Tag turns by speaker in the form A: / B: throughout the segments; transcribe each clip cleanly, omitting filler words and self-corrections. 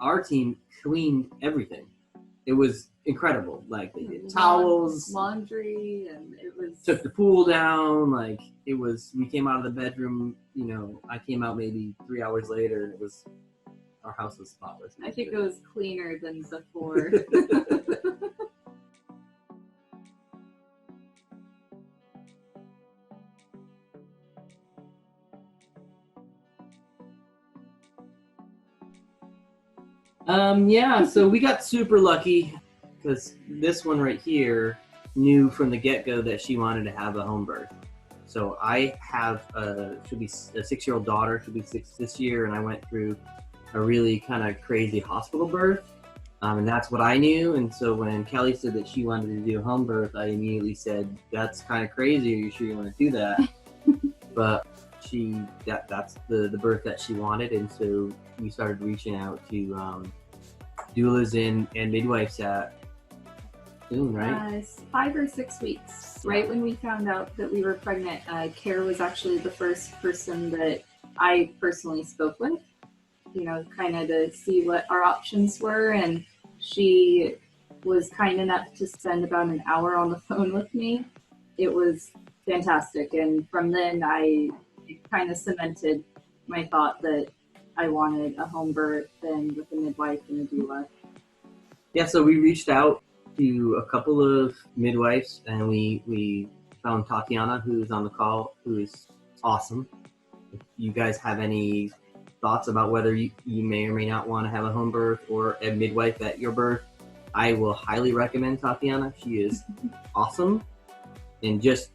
A: our team cleaned everything. It was incredible. Like they did towels,
B: laundry, and it was
A: took the pool down. Like it was, we came out of the bedroom, you know, I came out maybe 3 hours later and it was, our house was spotless.
B: I think it was cleaner than before.
A: Yeah, so we got super lucky because this one right here knew from the get-go that she wanted to have a home birth. So I have should be a 6-year-old daughter, she'll be 6 this year, and I went through a really kind of crazy hospital birth, and that's what I knew. And so when Kelly said that she wanted to do a home birth, I immediately said, that's kind of crazy, are you sure you want to do that? But that's the birth that she wanted, and so we started reaching out to doulas and midwives at soon, right?
B: 5 or 6 weeks, right when we found out that we were pregnant. Kara was actually the first person that I personally spoke with, you know, kind of to see what our options were, and she was kind enough to spend about an hour on the phone with me. It was fantastic, and from then I kind of cemented my thought that I wanted a home birth and with a midwife and a doula.
A: Yeah, so we reached out to a couple of midwives, and we found Tatiana, who's on the call, who is awesome. If you guys have any thoughts about whether you may or may not want to have a home birth or a midwife at your birth, I will highly recommend Tatiana. She is awesome. And just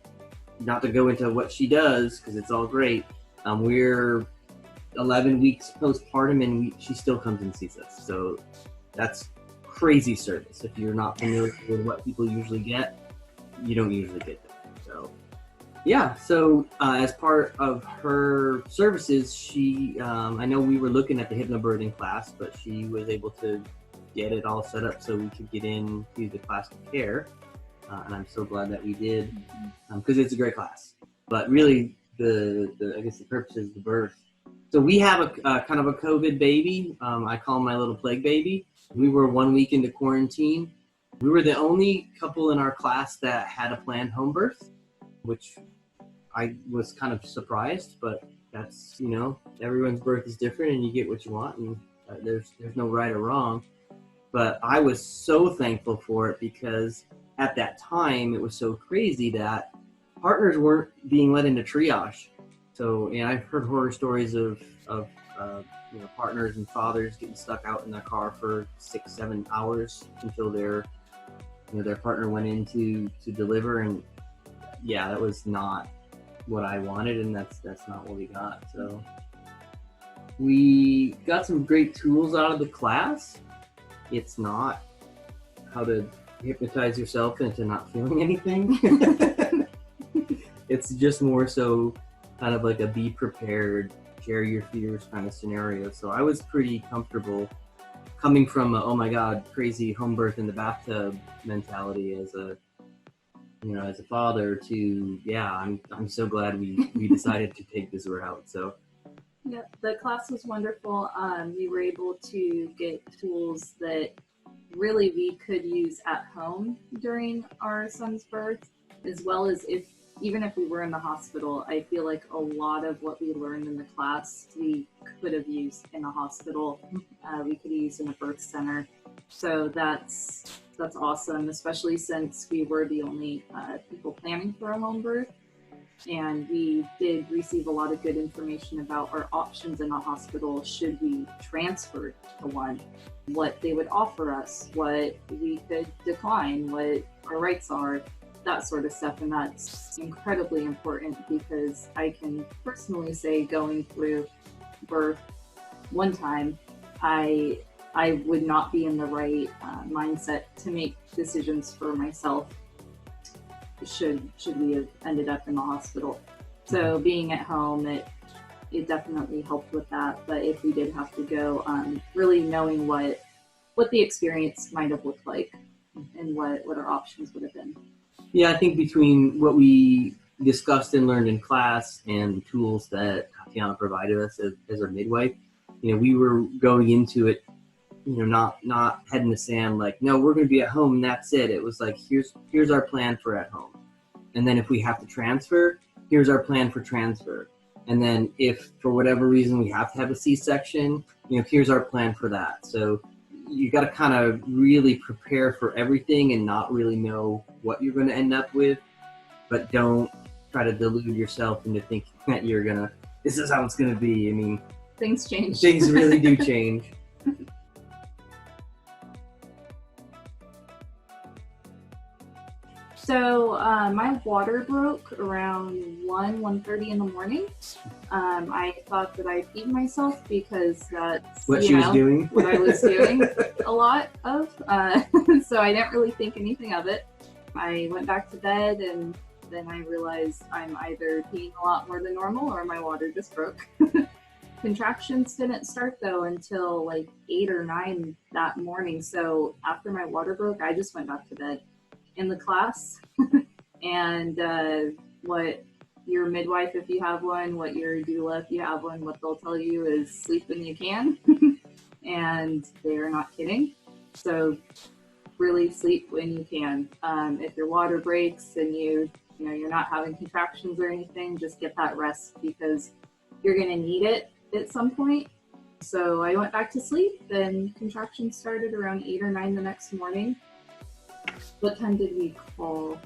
A: not to go into what she does, because it's all great, we're 11 weeks postpartum and she still comes and sees us. So that's crazy service. If you're not familiar with what people usually get, you don't usually get that. So yeah, so as part of her services, she, I know we were looking at the hypnobirthing class, but she was able to get it all set up so we could get into the class of care. And I'm so glad that we did, because it's a great class. But really, I guess the purpose is the birth. So we have a kind of a COVID baby. I call him my little plague baby. We were 1 week into quarantine. We were the only couple in our class that had a planned home birth, which I was kind of surprised, but that's, you know, everyone's birth is different and you get what you want, and there's no right or wrong. But I was so thankful for it because at that time it was so crazy that partners weren't being let into triage. So, and I've heard horror stories of you know, partners and fathers getting stuck out in their car for 6-7 hours until their partner went in to deliver. And yeah, that was not what I wanted, and that's not what we got. So we got some great tools out of the class. It's not how to hypnotize yourself into not feeling anything. It's just more so kind of like a be prepared, share your fears kind of scenario. So I was pretty comfortable coming from a, oh my God, crazy home birth in the bathtub mentality as a father to, yeah, I'm so glad we decided to take this route. So
B: yeah, the class was wonderful. We were able to get tools that really we could use at home during our son's birth, as well as even if we were in the hospital. I feel like a lot of what we learned in the class we could have used in a hospital. We could use in a birth center. So that's awesome, especially since we were the only people planning for a home birth. And we did receive a lot of good information about our options in a hospital should we transfer to one, what they would offer us, what we could decline, what our rights are, that sort of stuff. And that's incredibly important because I can personally say, going through birth one time, I would not be in the right mindset to make decisions for myself should we have ended up in the hospital. So being at home, it definitely helped with that. But if we did have to go, really knowing what the experience might have looked like and what our options would have been.
A: Yeah, I think between what we discussed and learned in class and the tools that Tatiana provided us as our midwife, you know, we were going into it not head in the sand, like, no, we're going to be at home and that's it. It was like, here's our plan for at home. And then if we have to transfer, here's our plan for transfer. And then if for whatever reason we have to have a C-section, here's our plan for that. So you got to kind of really prepare for everything and not really know what you're going to end up with, but don't try to delude yourself into thinking that this is how it's going to be. I mean,
B: things change.
A: Things really do change.
B: So my water broke around 1:30 in the morning. I thought that I'd feed myself because that's
A: what she was doing.
B: What I was doing a lot of. So I didn't really think anything of it. I went back to bed, and then I realized I'm either peeing a lot more than normal or my water just broke. Contractions didn't start though until like 8 or 9 that morning. So after my water broke, I just went back to bed. In the class, and what your midwife, if you have one, what your doula, if you have one, what they'll tell you is sleep when you can. And they're not kidding. So really sleep when you can. If your water breaks and you're not having contractions or anything, just get that rest because you're going to need it at some point. So I went back to sleep, and contractions started around 8 or 9 the next morning. What time did we call?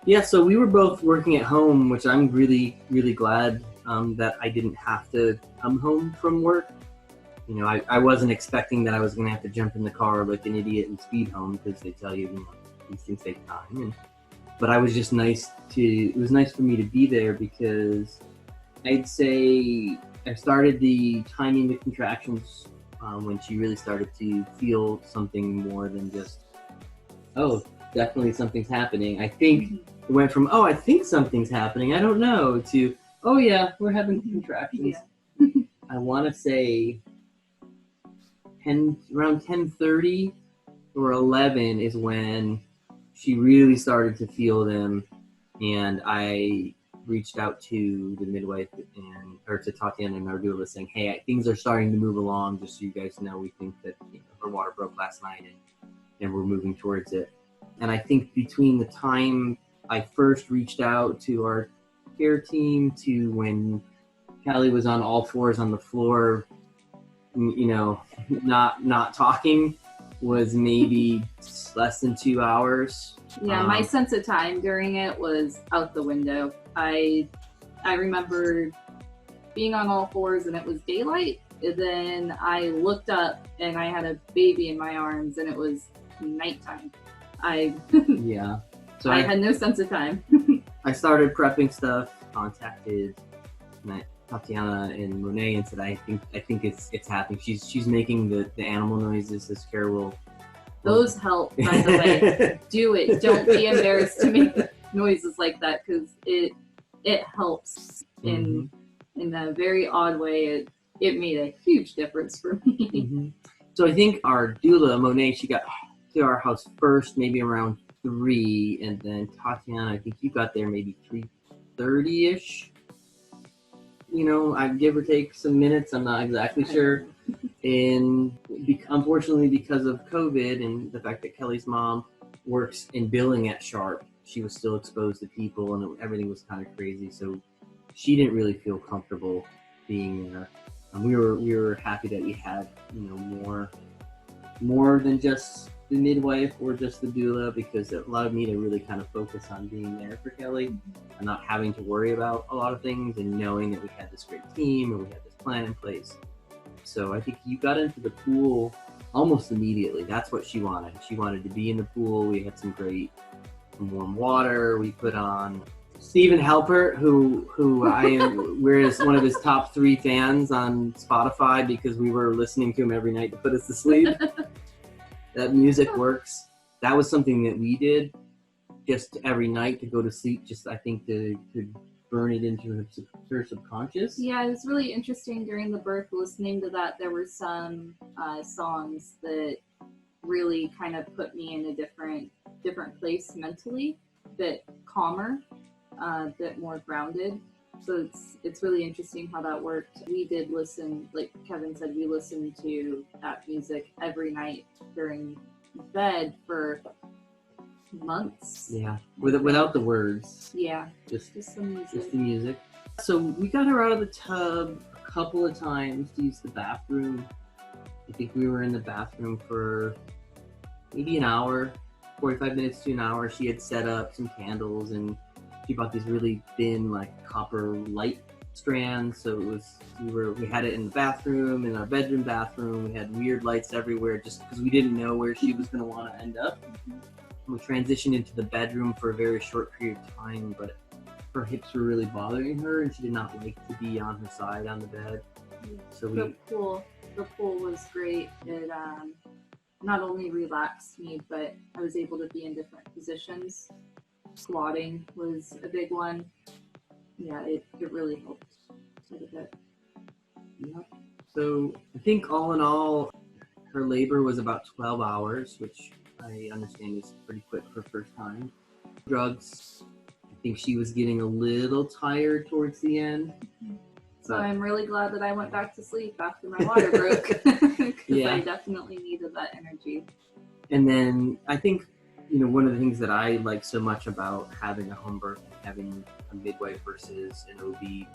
A: Yeah, so we were both working at home, which I'm really, really glad that I didn't have to come home from work. I wasn't expecting that I was going to have to jump in the car like an idiot and speed home, because they tell you, these things take time. But it was nice for me to be there, because I'd say I started the timing the contractions when she really started to feel something more than just, oh, definitely something's happening. I think it went from, oh, I think something's happening, I don't know, to, oh yeah, we're having contractions.
B: Yeah.
A: I want to say around 10:30 or 11 is when she really started to feel them, and I reached out to the midwife or to Tatiana and our doula saying, hey, things are starting to move along, just so you guys know, we think that her water broke last night and we're moving towards it. And I think between the time I first reached out to our care team to when Callie was on all fours on the floor, not talking, was maybe less than 2 hours.
B: Yeah, my sense of time during it was out the window. I remember being on all fours and it was daylight, and then I looked up and I had a baby in my arms and it was nighttime.
A: Yeah. So
B: I had no sense of time.
A: I started prepping stuff, contacted Tatiana and Monet and said, I think it's happening. She's making the animal noises as Kara will.
B: Those help, by the way. Do it. Don't be embarrassed to make noises like that, because it helps in a very odd way. It made a huge difference for me.
A: Mm-hmm. So I think our doula, Monet, she got to our house first, maybe around 3, and then Tatiana, I think you got there maybe 3:30ish. I give or take some minutes, I'm not exactly sure. And unfortunately, because of COVID and the fact that Kelly's mom works in billing at Sharp, she was still exposed to people, and everything was kind of crazy. So she didn't really feel comfortable being there. We were happy that we had more than just the midwife or just the doula, because it allowed me to really kind of focus on being there for Kelly and not having to worry about a lot of things, and knowing that we had this great team and we had this plan in place. So I think you got into the pool almost immediately. That's what she wanted. She wanted to be in the pool. We had some warm water. We put on Stephen Halpert, who we're one of his top 3 fans on Spotify, because we were listening to him every night to put us to sleep. That music works. That was something that we did just every night to go to sleep, just I think to burn it into her subconscious.
B: Yeah, it was really interesting during the birth listening to that. There were some songs that really kind of put me in a different place mentally, a bit calmer, a bit more grounded. So it's really interesting how that worked. We did listen, like Kevin said, we listened to that music every night during bed for months.
A: Yeah, without the words.
B: Yeah,
A: just
B: the music.
A: Just the music. So we got her out of the tub a couple of times to use the bathroom. I think we were in the bathroom for maybe an hour, 45 minutes to an hour. She had set up some candles, and she bought these really thin, like, copper light strands. So it was, we had it in the bathroom, in our bedroom bathroom. We had weird lights everywhere just because we didn't know where she was going to want to end up. We transitioned into the bedroom for a very short period of time, but her hips were really bothering her, and she did not like to be on her side on the bed. So
B: the pool was great. It not only relaxed me, but I was able to be in different positions. Squatting was a big one. Yeah, it really helped quite a bit.
A: Yeah. So I think all in all, her labor was about 12 hours, which I understand is pretty quick for first time. Drugs, I think she was getting a little tired towards the end.
B: So I'm really glad that I went back to sleep after my water broke, because
A: Yeah.
B: I definitely needed that energy.
A: And then I think, one of the things that I like so much about having a home birth and having a midwife versus an OB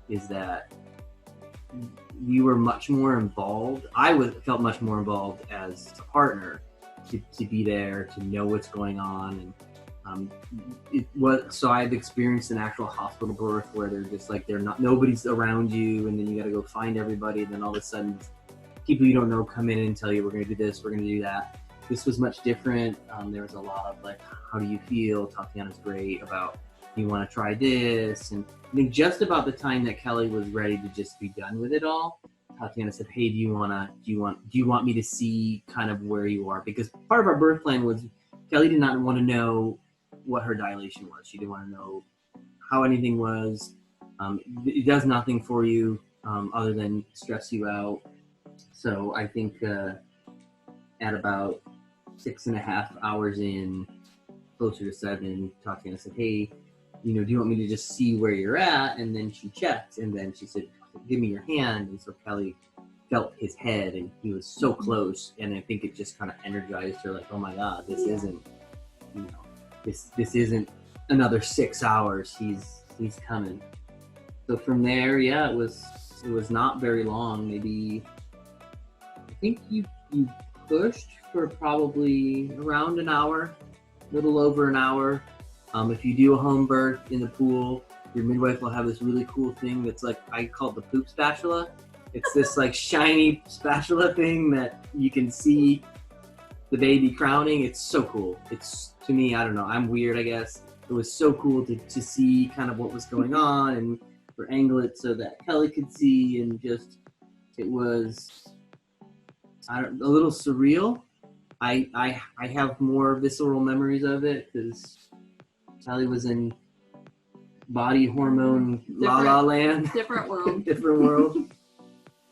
A: is that we were much more involved. Felt much more involved as a partner to be there, to know what's going on. And so I've experienced an actual hospital birth where they're just like, nobody's around you, and then you got to go find everybody, and then all of a sudden people you don't know come in and tell you, we're going to do this, we're going to do that. This was much different. There was a lot of like, how do you feel? Tatiana's great about, you want to try this? And I think just about the time that Kelly was ready to just be done with it all, Tatiana said, hey, do you want me to see kind of where you are? Because part of our birth plan was Kelly did not want to know what her dilation was. She didn't want to know how anything was. It does nothing for you other than stress you out. So I think at about 6.5 hours in, closer to 7, Tatiana said, hey, do you want me to just see where you're at? And then she checked, and then she said, give me your hand. And so Kelly felt his head, and he was so close, and I think it just kind of energized her, like, oh my God, this isn't, this isn't another 6 hours. He's coming. So from there, yeah, it was not very long. Maybe, I think you pushed for probably around an hour, a little over an hour. If you do a home birth in the pool, your midwife will have this really cool thing that's like, I call it the poop spatula. It's this like shiny spatula thing that you can see the baby crowning. It's so cool. It's, to me, I don't know, I'm weird, I guess. It was so cool to see kind of what was going on, and for angle it so that Kelly could see, and just, it was a little surreal. I have more visceral memories of it because Kelly was in body hormone la la land.
B: Different world.
A: Different world.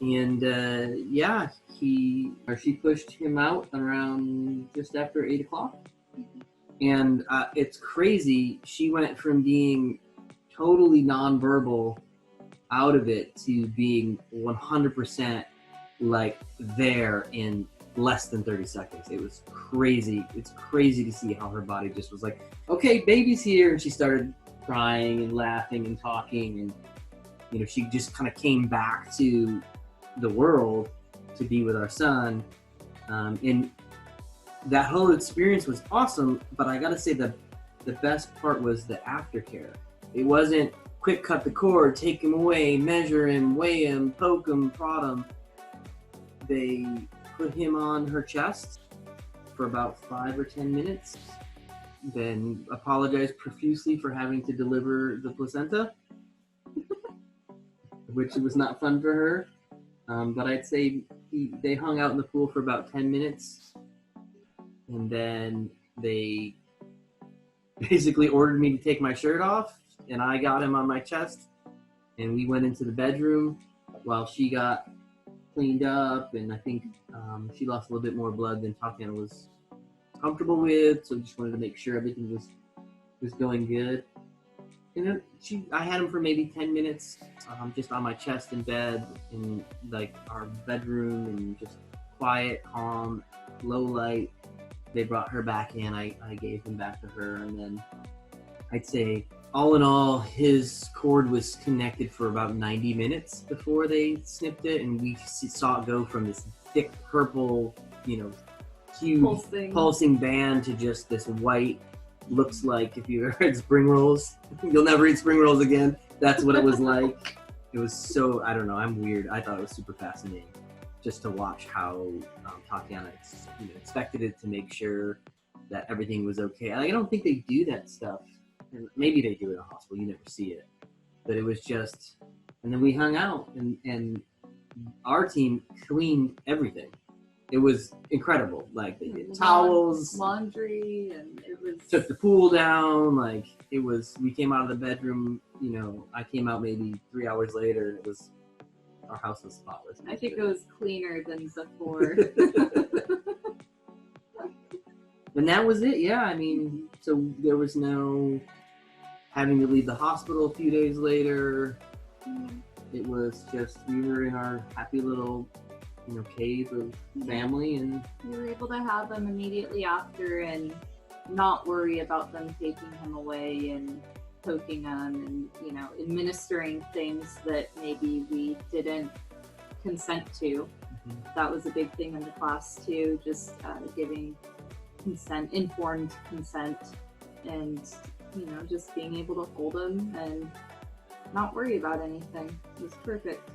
A: And yeah, she pushed him out around just after 8 o'clock. And it's crazy. She went from being totally nonverbal out of it to being 100% like there in less than 30 seconds. It was crazy. It's crazy to see how her body just was like, okay, baby's here. And she started crying and laughing and talking. And, she just kind of came back to the world to be with our son. And that whole experience was awesome. But I got to say the best part was the aftercare. It wasn't quick cut the cord, take him away, measure him, weigh him, poke him, prod him. They put him on her chest for about 5 or 10 minutes, then apologized profusely for having to deliver the placenta, which was not fun for her. But I'd say they hung out in the pool for about 10 minutes, and then they basically ordered me to take my shirt off, and I got him on my chest, and we went into the bedroom while she got cleaned up, and I think she lost a little bit more blood than Tatiana was comfortable with, so just wanted to make sure everything was going good. And I had him for maybe 10 minutes, just on my chest in bed in like our bedroom, and just quiet, calm, low light. They brought her back in. I gave him back to her, and then I'd say all in all, his cord was connected for about 90 minutes before they snipped it, and we saw it go from this thick purple, huge pulsing band to just this white, looks like if you ever had spring rolls, you'll never eat spring rolls again. That's what it was like. It was so, I don't know, I'm weird. I thought it was super fascinating just to watch how Tatiana expected it to make sure that everything was okay. I don't think they do that stuff. And maybe they do it in a hospital, you never see it. But it was just, and then we hung out, and our team cleaned everything. It was incredible. Like, they did towels,
B: laundry, and it was...
A: took the pool down. Like, it was, we came out of the bedroom, I came out maybe 3 hours later, our house was spotless.
B: I think it was cleaner than before.
A: And that was it, yeah. I mean, so there was no having to leave the hospital a few days later. It was just, we were in our happy little, cave of family, and
B: we were able to have them immediately after and not worry about them taking him away and poking him and, administering things that maybe we didn't consent to. That was a big thing in the class too, just giving consent, informed consent, and just being able to hold him and not worry about anything. It was perfect.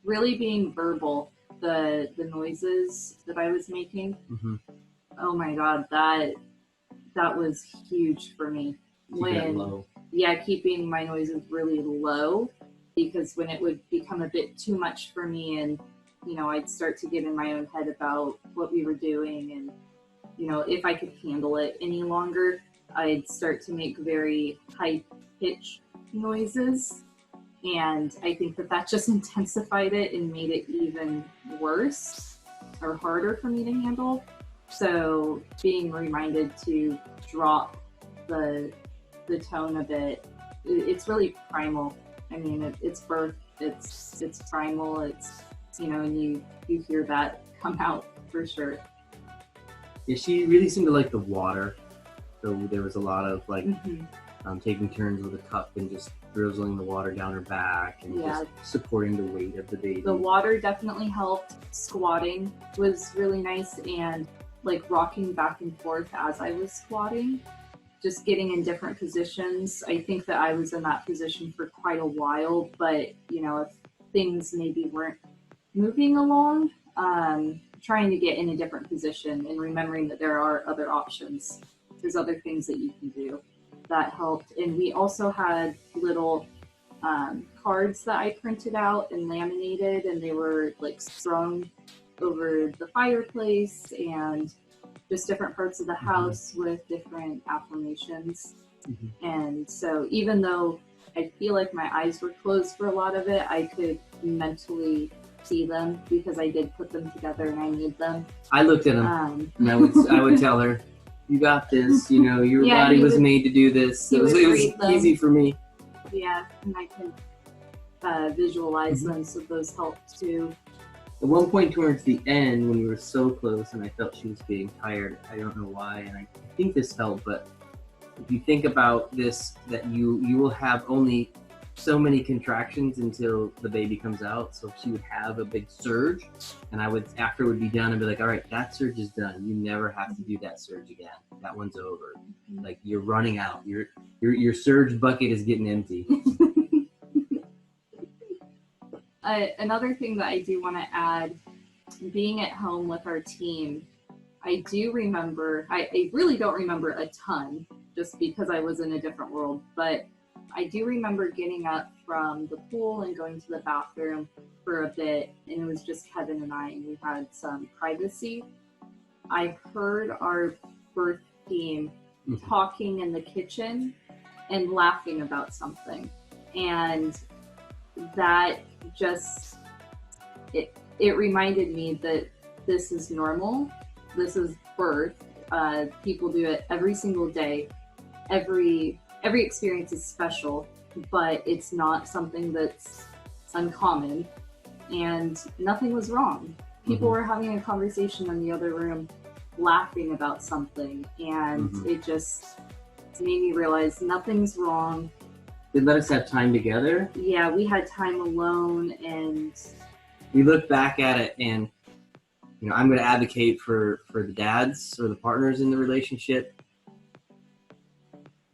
B: Really being verbal, the noises that I was making. Oh my God, that was huge for me. Keeping my noises really low, because when it would become a bit too much for me, and I'd start to get in my own head about what we were doing, and if I could handle it any longer, I'd start to make very high pitched noises, and I think that just intensified it and made it even worse or harder for me to handle. So being reminded to drop the tone a bit, it's really primal. I mean, it's birth, it's primal, it's, and you hear that come out for sure.
A: Yeah, she really seemed to like the water. So there was a lot of taking turns with a cup and just drizzling the water down her back, and just supporting the weight of the baby.
B: The water definitely helped. Squatting was really nice, and like rocking back and forth as I was squatting, just getting in different positions. I think that I was in that position for quite a while, but if things maybe weren't moving along, trying to get in a different position and remembering that there are other options. There's other things that you can do. That helped. And we also had little cards that I printed out and laminated, and they were like strung over the fireplace and just different parts of the house with different affirmations. And so even though I feel like my eyes were closed for a lot of it, I could mentally see them because I did put them together and I made them.
A: I looked at them and I would tell her, you got this, your body was made to do this. It was easy for me.
B: Yeah, and I can visualize them, so those helped too.
A: At one point towards the end, when we were so close and I felt she was getting tired, I don't know why, and I think this helped, but if you think about this, that you will have only so many contractions until the baby comes out. So she would have a big surge, and after it would be done, I'd be like, all right, that surge is done. You never have to do that surge again. That one's over. Like, you're running out. Your surge bucket is getting empty.
B: Another thing that I do want to add, being at home with our team, I do remember, I really don't remember a ton just because I was in a different world, but I do remember getting up from the pool and going to the bathroom for a bit, and it was just Kevin and I, and we had some privacy. I heard our birth team talking in the kitchen and laughing about something, and that just, it reminded me that this is normal, this is birth. People do it every single day. Every experience is special, but it's not something that's uncommon. And nothing was wrong. People were having a conversation in the other room, laughing about something, and it just made me realize nothing's wrong.
A: They let us have time together.
B: Yeah, we had time alone, and
A: we look back at it, and I'm going to advocate for the dads or the partners in the relationship.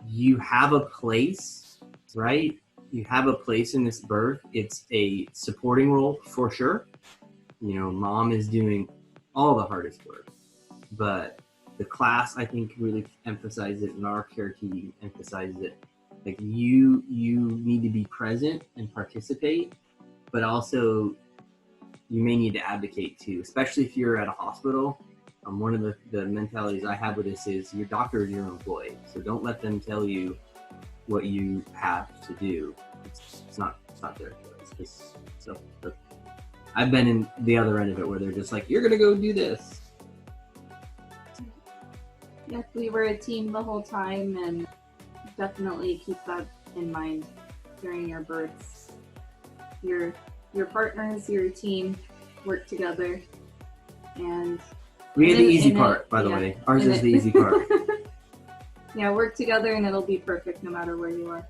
A: You have a place, right? You have a place in this birth. It's a supporting role for sure. Mom is doing all the hardest work, but the class, I think, really emphasizes it, and our care team emphasizes it. Like, you need to be present and participate, but also you may need to advocate too, especially if you're at a hospital. One of the mentalities I have with this is your doctor is your employee, so don't let them tell you what you have to do. It's not their choice. I've been in the other end of it where they're just like, you're gonna go do this.
B: Yep, we were a team the whole time, and definitely keep that in mind during your births. Your partners, your team work together, and
A: we had the easy part, by the way. Ours is the easy part.
B: Yeah, work together and it'll be perfect no matter where you are.